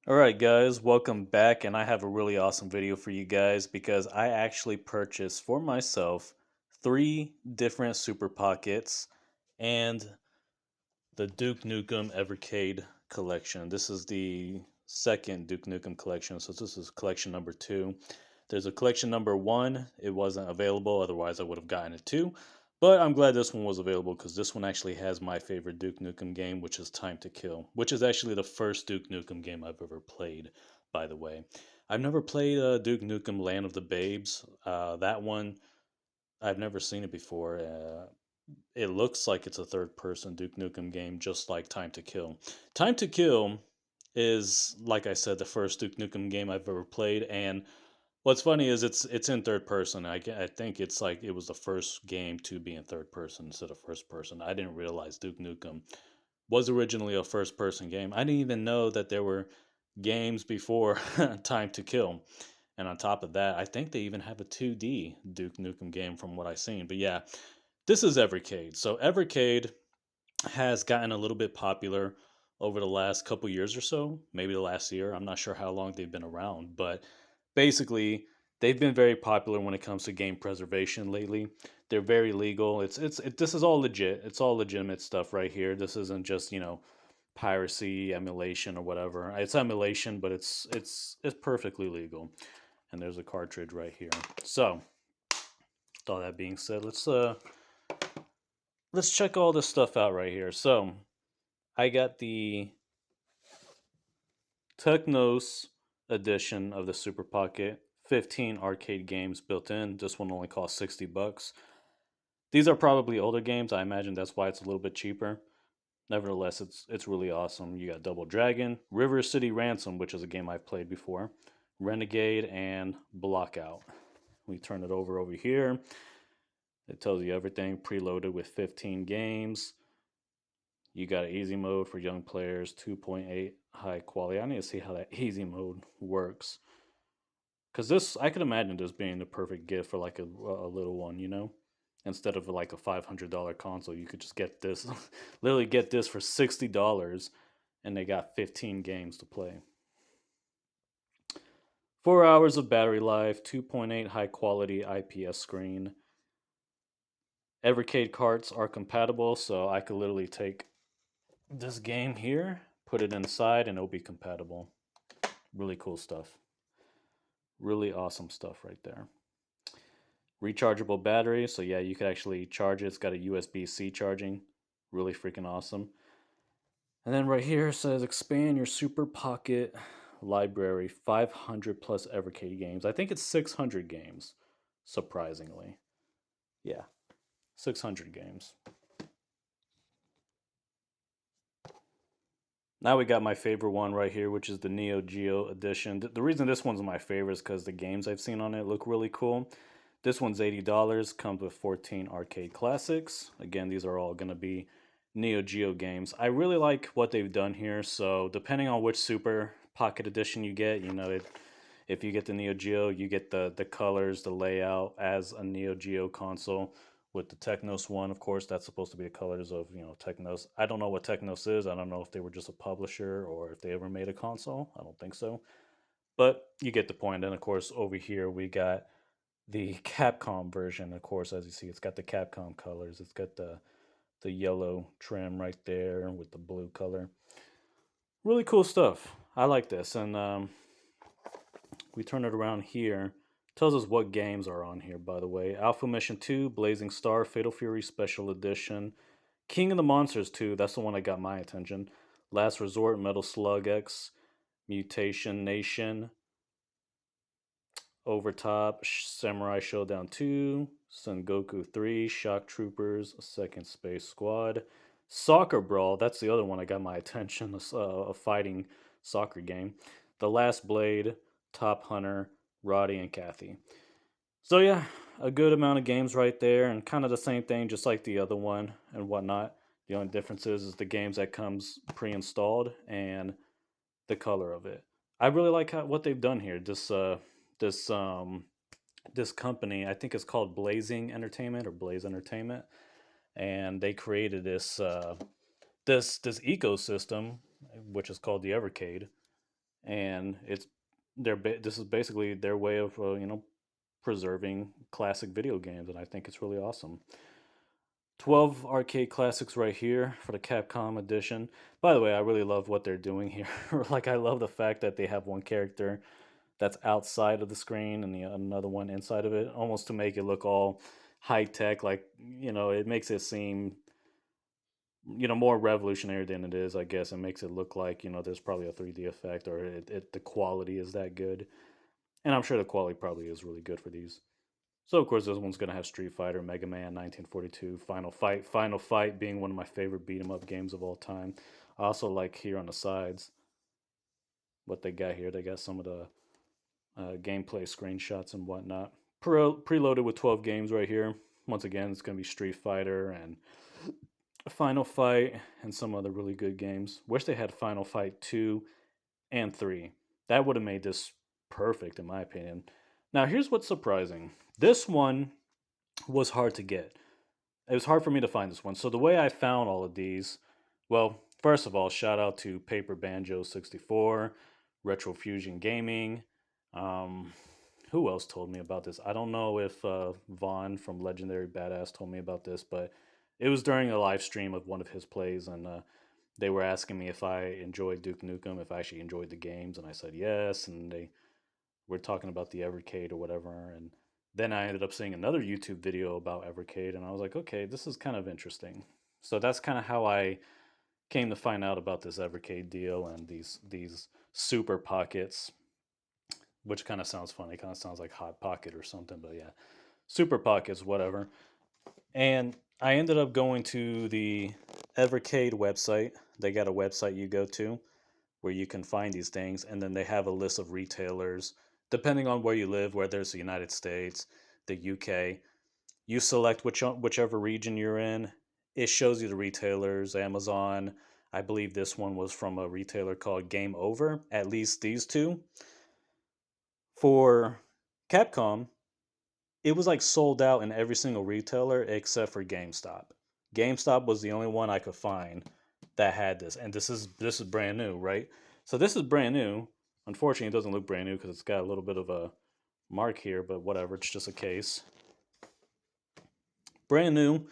All right, guys, welcome back. And I have a really awesome video for you guys because I actually purchased for myself three different Super Pockets and the Duke Nukem Evercade collection. This is the second Duke Nukem collection, so this is collection number two. There's a collection number one. It wasn't available, otherwise, I would have gotten it too. But I'm glad this one was available because this one actually has my favorite Duke Nukem game, which is Time to Kill, which is actually the first Duke Nukem game I've ever played, by the way. I've never played Duke Nukem Land of the Babes. That one, I've never seen it before. It looks like it's a third person Duke Nukem game, just like Time to Kill. Time to Kill is, like I said, the first Duke Nukem game I've ever played, and what's funny is it's in third person. I think it's like it was the first game to be in third person instead of first person. I didn't realize Duke Nukem was originally a first person game. I didn't even know that there were games before Time to Kill. And on top of that, I think they even have a 2D Duke Nukem game from what I've seen. But yeah, this is Evercade. So Evercade has gotten a little bit popular over the last couple years or so, maybe the last year. I'm not sure how long they've been around, but basically they've been very popular when it comes to game preservation lately. They're very legal. This is all legit. It's all legitimate stuff right here. This isn't just, piracy, emulation or whatever. It's emulation, but it's perfectly legal. And there's a cartridge right here. So, with all that being said, let's check all this stuff out right here. So, I got the Technos edition of the Super Pocket. 15 arcade games built in. This one only costs $60. These are probably older games. I imagine that's why it's a little bit cheaper. Nevertheless, it's really awesome. You got Double Dragon, River City Ransom, which is a game I've played before, Renegade, and Blockout. We turn it over here. It tells you everything preloaded with 15 games. You got easy mode for young players, 2.8 high quality. I need to see how that easy mode works. Because this, I could imagine this being the perfect gift for like a little one, Instead of like a $500 console, you could just get this, literally get this for $60, and they got 15 games to play. 4 hours of battery life, 2.8 high quality IPS screen. Evercade carts are compatible, so I could literally take this game here, put it inside, and it'll be compatible. Really cool stuff. Really awesome stuff right there. Rechargeable battery, so yeah, you could actually charge it. It's got a USB-C charging. Really freaking awesome. And then right here it says expand your Super Pocket library, 500 plus Evercade games. I think it's 600 games, surprisingly. Yeah, 600 games. Now we got my favorite one right here, which is the Neo Geo edition. The reason this one's my favorite is because the games I've seen on it look really cool. This one's $80, comes with 14 arcade classics. Again, these are all going to be Neo Geo games. I really like what they've done here. So, depending on which Super Pocket Edition you get, if you get the Neo Geo, you get the colors, the layout as a Neo Geo console. With the Technos one, of course, that's supposed to be the colors of Technos. I don't know what Technos is. I don't know if they were just a publisher or if they ever made a console. I don't think so, but you get the point. And of course, over here we got the Capcom version. Of course, as you see, it's got the Capcom colors. It's got the yellow trim right there with the blue color. Really cool stuff. I like this, and we turn it around here. Tells us what games are on here, by the way. Alpha Mission 2, Blazing Star, Fatal Fury Special Edition, King of the Monsters 2, that's the one that got my attention. Last Resort, Metal Slug X, Mutation Nation, Overtop, Samurai Showdown 2, Son Goku 3, Shock Troopers, Second Space Squad, Soccer Brawl, that's the other one that got my attention, a fighting soccer game. The Last Blade, Top Hunter, Roddy and Kathy. So yeah, a good amount of games right there, and kind of the same thing, just like the other one and whatnot. The only difference is the games that comes pre-installed and the color of it. I really like what they've done here. This this company, I think it's called Blazing Entertainment or Blaze Entertainment, and they created this ecosystem, which is called the Evercade, and this is basically their way of preserving classic video games, and I think it's really awesome. 12 arcade classics right here for the Capcom edition. By the way, I really love what they're doing here. Like, I love the fact that they have one character that's outside of the screen and the another one inside of it, almost to make it look all high tech. Like, it makes it seem more revolutionary than it is. I guess it makes it look like there's probably a 3D effect, or the quality is that good. And I'm sure the quality probably is really good for these. So of course this one's gonna have Street Fighter, Mega Man, 1942, Final Fight. Final Fight being one of my favorite beat 'em up games of all time. I also like here on the sides what they got here. They got some of the gameplay screenshots and whatnot. Preloaded with 12 games right here. Once again, it's gonna be Street Fighter and Final Fight and some other really good games. Wish they had Final Fight 2 and 3. That would have made this perfect in my opinion. Now here's what's surprising. This one was hard to get. It was hard for me to find this one. So the way I found all of these, well, first of all, shout out to Paper Banjo 64, Retro Fusion Gaming. Um, who else told me about this? I don't know if Vaughn from Legendary Badass told me about this, but it was during a live stream of one of his plays, and they were asking me if I enjoyed Duke Nukem, if I actually enjoyed the games, and I said yes, and they were talking about the Evercade or whatever, and then I ended up seeing another YouTube video about Evercade, and I was like, okay, this is kind of interesting. So that's kind of how I came to find out about this Evercade deal and these super pockets, which kind of sounds funny. Kind of sounds like Hot Pocket or something, but yeah, super pockets, whatever. And I ended up going to the Evercade website. They got a website you go to where you can find these things, and then they have a list of retailers depending on where you live, whether it's the United States, the UK. You select whichever region you're in. It shows you the retailers. Amazon, I believe this one was from a retailer called Game Over. At least these two. For Capcom, it was like sold out in every single retailer except for GameStop. GameStop was the only one I could find that had this, and this is brand new, right? So this is brand new. Unfortunately, it doesn't look brand new because it's got a little bit of a mark here, but whatever. It's just a case. Brand new.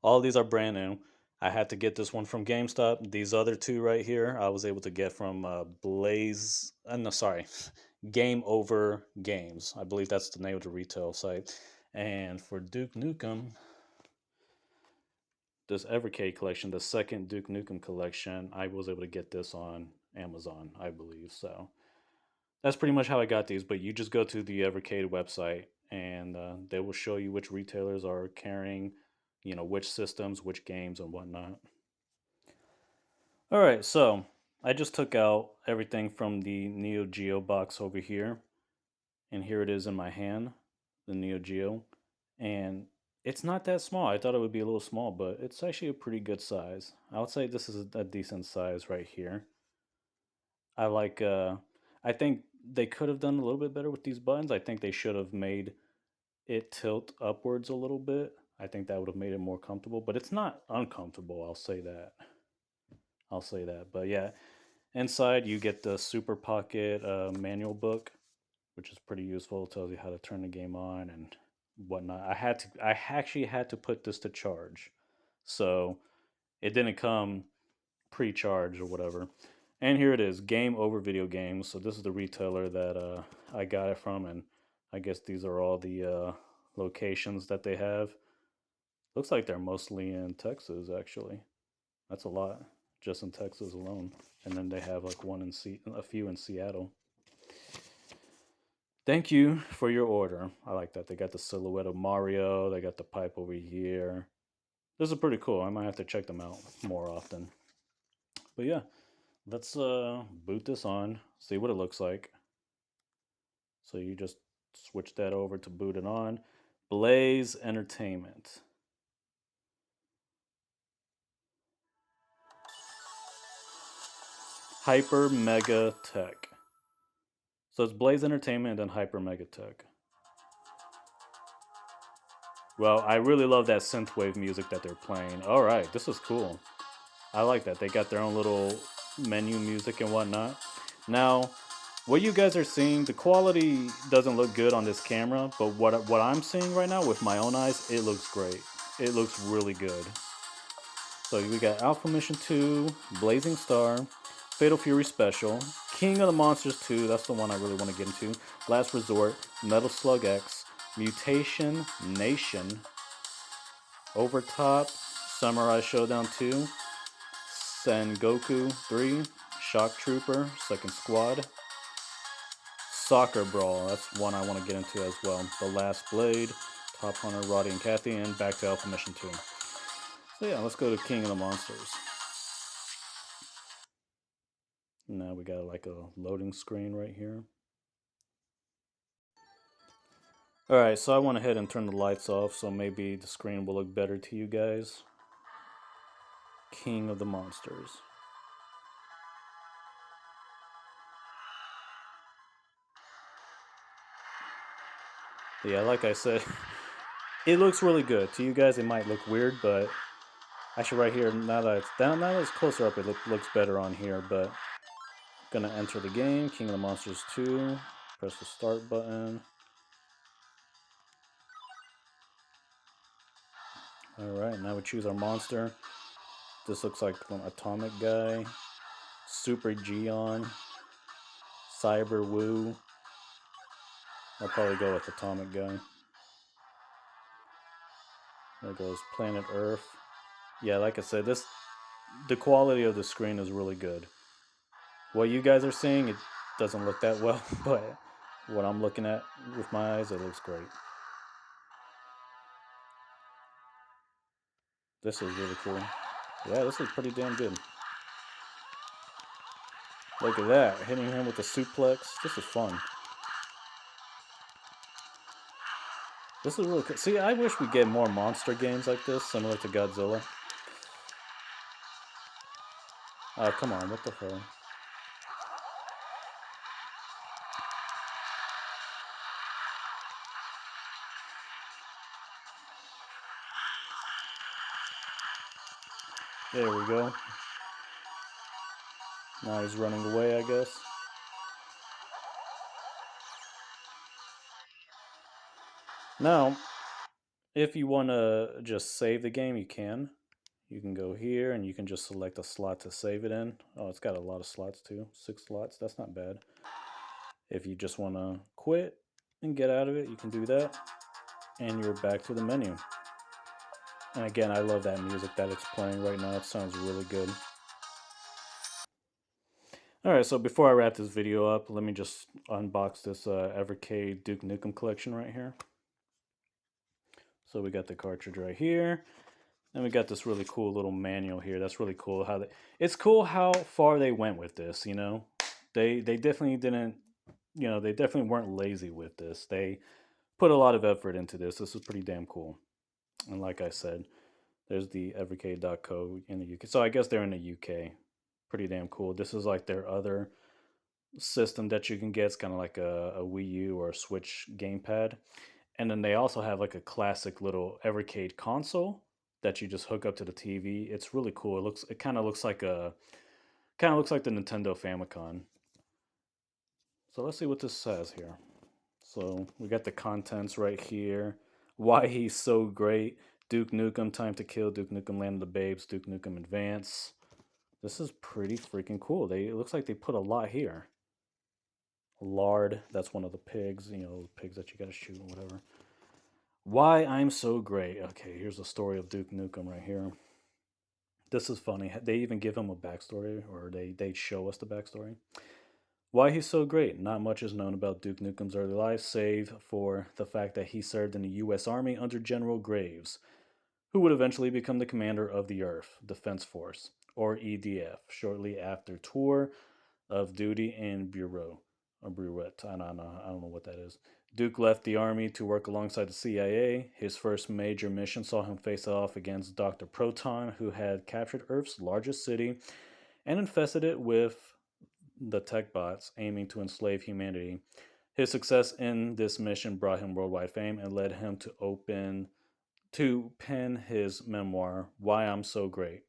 All these are brand new. I had to get this one from GameStop. These other two right here, I was able to get from Blaze. No, sorry, Game Over Games. I believe that's the name of the retail site. And for Duke Nukem, this Evercade collection, the second Duke Nukem collection, I was able to get this on Amazon, I believe. So that's pretty much how I got these. But you just go to the Evercade website, and they will show you which retailers are carrying, which systems, which games, and whatnot. All right, so I just took out everything from the Neo Geo box over here, and here it is in my hand, the Neo Geo, and it's not that small. I thought it would be a little small, but it's actually a pretty good size. I would say this is a decent size right here. I like. I think they could have done a little bit better with these buttons. I think they should have made it tilt upwards a little bit. I think that would have made it more comfortable, but it's not uncomfortable. I'll say that. I'll say that. But yeah, inside you get the Super Pocket manual book, which is pretty useful. It tells you how to turn the game on and whatnot. I actually had to put this to charge, so it didn't come pre-charged or whatever. And here it is, Game Over Video Games. So this is the retailer that I got it from, and I guess these are all the locations that they have. Looks like they're mostly in Texas, actually. That's a lot, just in Texas alone. And then they have like a few in Seattle. Thank you for your order. I like that. They got the silhouette of Mario. They got the pipe over here. This is pretty cool. I might have to check them out more often. But yeah, let's boot this on, see what it looks like. So you just switch that over to boot it on. Blaze Entertainment. Hyper Mega Tech. So it's Blaze Entertainment and then Hyper Mega Tech. Well, I really love that synthwave music that they're playing. All right, this is cool. I like that. They got their own little menu music and whatnot. Now, What you guys are seeing, the quality doesn't look good on this camera, but what I'm seeing right now with my own eyes, it looks great. It looks really good. So we got Alpha Mission 2, Blazing Star, Fatal Fury Special, King of the Monsters 2, that's the one I really want to get into, Last Resort, Metal Slug X, Mutation Nation, Overtop, Samurai Showdown 2, Sengoku 3, Shock Trooper, Second Squad, Soccer Brawl, that's one I want to get into as well. The Last Blade, Top Hunter, Roddy and Kathy, and back to Alpha Mission 2. So yeah, let's go to King of the Monsters. Now we got like a loading screen right here. Alright, so I went ahead and turned the lights off, so maybe the screen will look better to you guys. King of the Monsters. Yeah, like I said, it looks really good. To you guys, it might look weird, but actually right here, now that it's down, now that it's closer up, it looks better on here, but gonna enter the game, King of the Monsters 2, press the start button. Alright, now we choose our monster. This looks like an atomic guy, Super Geon, Cyber Woo. I'll probably go with atomic guy. There goes Planet Earth. Yeah, like I said, the quality of the screen is really good. What you guys are seeing, it doesn't look that well, but what I'm looking at with my eyes, it looks great. This is really cool. Yeah, this is pretty damn good. Look at that, hitting him with the suplex. This is fun. This is really cool. See, I wish we get more monster games like this, similar to Godzilla. Oh, come on, what the hell? There we go. Now he's running away, I guess. Now, if you want to just save the game, you can. You can go here and you can just select a slot to save it in. Oh, it's got a lot of slots too. 6 slots. That's not bad. If you just want to quit and get out of it, you can do that. And you're back to the menu. And again, I love that music that it's playing right now. It sounds really good. Alright, so before I wrap this video up, let me just unbox this Evercade Duke Nukem collection right here. So we got the cartridge right here. And we got this really cool little manual here. That's really cool. It's cool how far they went with this. You know, they definitely didn't. You know, they definitely weren't lazy with this. They put a lot of effort into this. This is pretty damn cool. And like I said, there's the Evercade.co in the UK. So I guess they're in the UK. Pretty damn cool. This is like their other system that you can get. It's kind of like a Wii U or a Switch gamepad. And then they also have like a classic little Evercade console that you just hook up to the TV. It's really cool. It kind of looks like the Nintendo Famicom. So let's see what this says here. So we got the contents right here. Why he's so great. Duke Nukem, Time to Kill, Duke Nukem, Land of the Babes, Duke Nukem Advance. This is pretty freaking cool. It looks like they put a lot here. Lard, that's one of the pigs, you know, pigs that you gotta shoot or whatever. Why I'm so great. Okay, here's the story of Duke Nukem right here. This is funny. They even give him a backstory, or they show us the backstory. Why he's so great. Not much is known about Duke Nukem's early life, save for the fact that he served in the U.S. Army under General Graves, who would eventually become the commander of the Earth Defense Force, or EDF, shortly after tour of duty in Bureau, or Bureauette. I don't know what that is. Duke left the army to work alongside the CIA. His first major mission saw him face off against Dr. Proton, who had captured Earth's largest city and infested it with the tech bots aiming to enslave humanity. His success in this mission brought him worldwide fame and led him to pen his memoir, Why I'm So Great.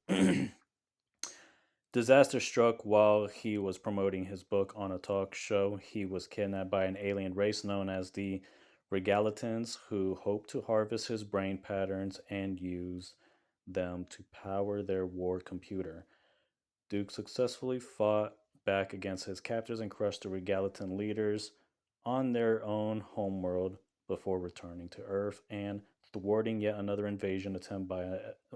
Disaster struck while he was promoting his book on a talk show. He was kidnapped by an alien race known as the Regalitans, who hoped to harvest his brain patterns and use them to power their war computer. Duke successfully fought back against his captors and crushed the Regalitan leaders on their own homeworld before returning to Earth and thwarting yet another invasion attempt by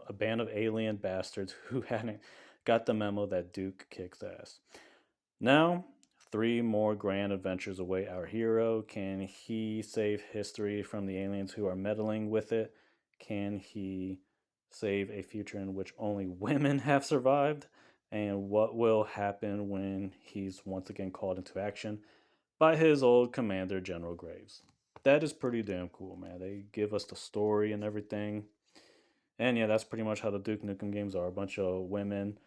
a band of alien bastards who hadn't got the memo that Duke kicks ass. Now, three more grand adventures await our hero. Can he save history from the aliens who are meddling with it? Can he save a future in which only women have survived? And what will happen when he's once again called into action by his old commander, General Graves? That is pretty damn cool, man. They give us the story and everything. And yeah, that's pretty much how the Duke Nukem games are. A bunch of women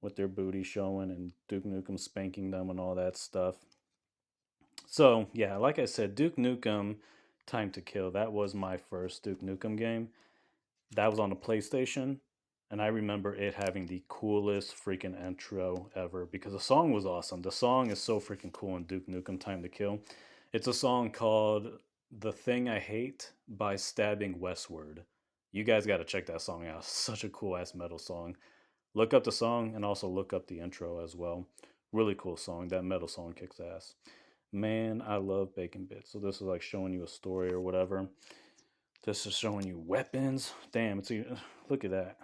with their booty showing and Duke Nukem spanking them and all that stuff. So, yeah, like I said, Duke Nukem Time to Kill, that was my first Duke Nukem game. That was on the PlayStation, and I remember it having the coolest freaking intro ever because the song was awesome. The song is so freaking cool in Duke Nukem Time to Kill. It's a song called The Thing I Hate by Stabbing Westward. You guys got to check that song out. Such a cool ass metal song. Look up the song and also look up the intro as well. Really cool song. That metal song kicks ass. Man, I love Bacon Bits. So this is like showing you a story or whatever. This is showing you weapons. Damn, look at that.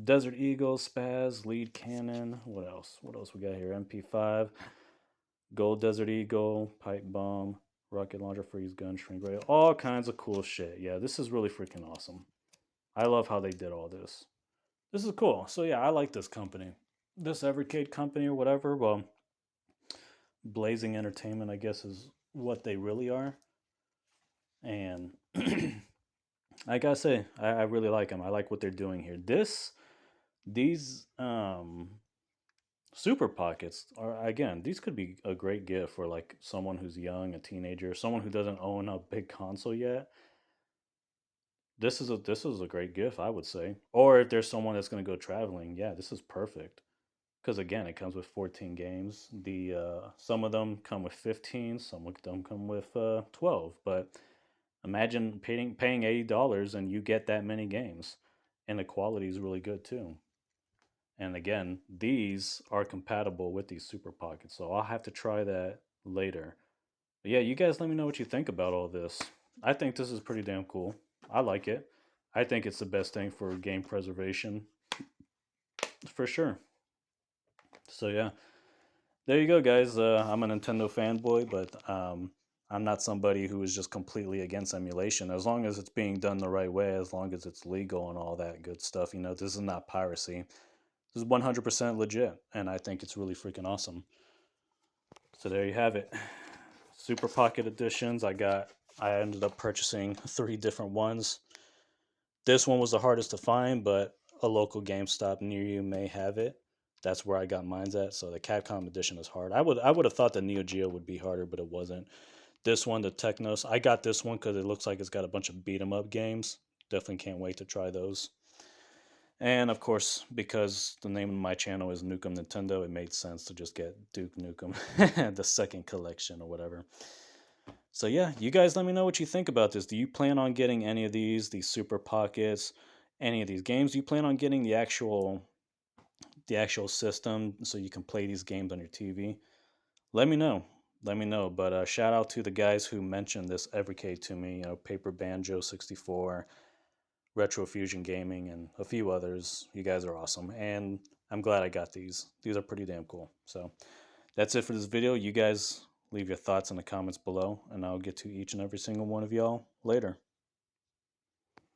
Desert Eagle, Spaz, lead cannon. What else? What else we got here? MP5, Gold Desert Eagle, pipe bomb, rocket launcher, freeze gun, shrink ray. All kinds of cool shit. Yeah, this is really freaking awesome. I love how they did all this. This is cool. So yeah, I like this company. This Evercade company or whatever. Well, Blazing Entertainment, I guess, is what they really are. And I gotta say, I really like them. I like what they're doing here. These super pockets are, again, these could be a great gift for like someone who's young, a teenager, someone who doesn't own a big console yet. This is a great gift, I would say. Or if there's someone that's gonna go traveling, yeah, this is perfect. Because again, it comes with 14 games. The some of them come with 15, some of them come with 12. But imagine paying $80 and you get that many games, and the quality is really good too. And again, these are compatible with these super pockets, so I'll have to try that later. But yeah, you guys let me know what you think about all this. I think this is pretty damn cool. I like it. I think it's the best thing for game preservation for sure. So yeah, there you go, guys. I'm a Nintendo fanboy, but I'm not somebody who is just completely against emulation. As long as it's being done the right way, as long as it's legal and all that good stuff, this is not piracy. This is 100% legit, and I think it's really freaking awesome. So there you have it. Super Pocket Editions. I ended up purchasing three different ones. This one was the hardest to find, but a local GameStop near you may have it. That's where I got mine's at. So the Capcom edition is hard. I would have thought the Neo Geo would be harder, but it wasn't. This one, the Technos, I got this one because it looks like it's got a bunch of beat 'em up games. Definitely can't wait to try those. And of course, because the name of my channel is Nukem Nintendo, it made sense to just get Duke Nukem, the second collection or whatever. So yeah, you guys let me know what you think about this. Do you plan on getting any of these super pockets, any of these games? Do you plan on getting the actual system so you can play these games on your TV? Let me know. Let me know. But shout out to the guys who mentioned this Evercade to me. Paper Banjo 64, Retro Fusion Gaming, and a few others. You guys are awesome, and I'm glad I got these. These are pretty damn cool. So that's it for this video. You guys leave your thoughts in the comments below, and I'll get to each and every single one of y'all later.